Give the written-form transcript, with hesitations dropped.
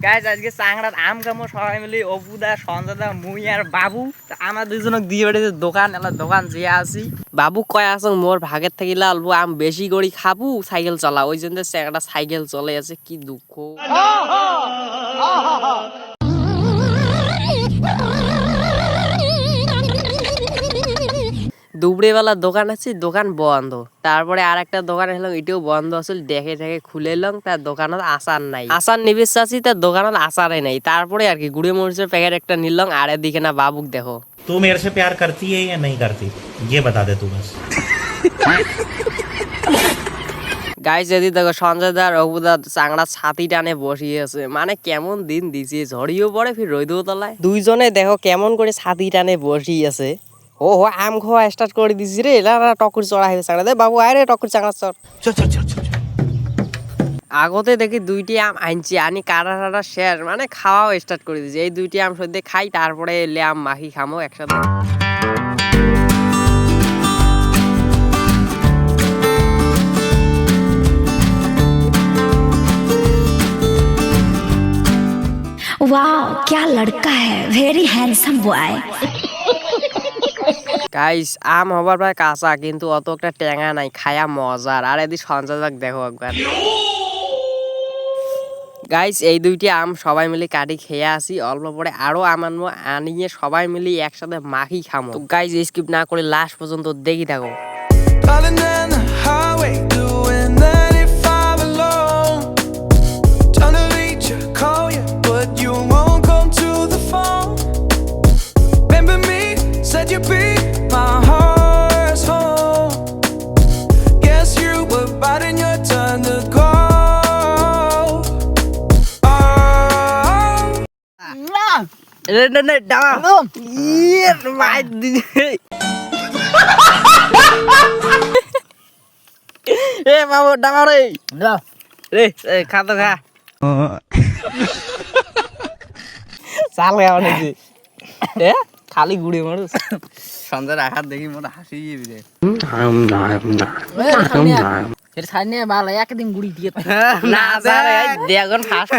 guys আজকে চাংড়ার আম খামো সবাই মিলে অপুদা সঞ্জয়দা মুই আর বাবু আমার দুজনক দিয়ে বেড়েছে দোকান এলা দোকান যেয়ে আসি বাবু কয় আসং মোর ভাগের থাকিলে অল্প আম বেশি করে খাবু সাইকেল চলা ওই জন্য একটা সাইকেল চলে আছে কি দুঃখ দুপুরেবেলা দোকান আছে দোকান বন্ধ তারপরে আর একটা দোকান এলাম এটাও বন্ধ আসল দেখে দেখে খুলে এলাম তার দোকানত আচার নাই আচার নিবে চাচ্ছি তার দোকানত আচারে নাই তারপরে আর কি গুড়ে মরিচের প্যাকেট একটা নিলাম আর এদিকে না বাবুক দেখো तू मेरे से प्यार करती है या नहीं करती ये बता दे तू बस গাইস যদি দেখো সঞ্জয় দা রঘুদা চাংড়া ছাতি টানে বসিয়ে আছে মানে কেমন দিন দিছে ঝড়িও পড়ে ফির রোদেও তলায় দুইজনে দেখো কেমন করে ছাতি টানে বসিয়ে আছে ও হো আম খাওয়া স্টার্ট করে দিছি রে এলা টকুর চড়া হয়ে চাংড়া দে বাবু আয় রে টকুর চাংড়া চড় আগতে দেখি দুইটি আম আনছি আনি কাটা টাটা শেষ মানে খাওয়াও স্টার্ট করে দিয়েছি এই দুইটি আম সদ্যে খাই তারপরে এলে আম মাখি খামো একসাথে वाह क्या लड़का है वेरी हैंडसम बॉय গাইস আম হবার প্রায় কাঁচা কিন্তু অত একটা টেঙা নাই খায়া মজার আর এদি সঞ্জয় দেখো একবার গাইস এই দুইটি আম সবাই মিলে কাটি খেয়ে আসি অল্প পরে আরো আম আনবো আনিয়ে সবাই মিলে একসাথে মাখি খামো তো গাইস স্কিপ না করে লাস্ট পর্যন্ত দেখি থাকো এ বাবু ডাঙা রে রে খা তো খা চাল খাওয়া নাকি এ খালি গুড়ি মানুষ সন্ধ্যার আঘাত দেখি মোটা হাসি রে এটা ছাড় নিয়ে ভালো একদিন গুড়ি দিয়ে না স্যার দেখুন ফার্স্ট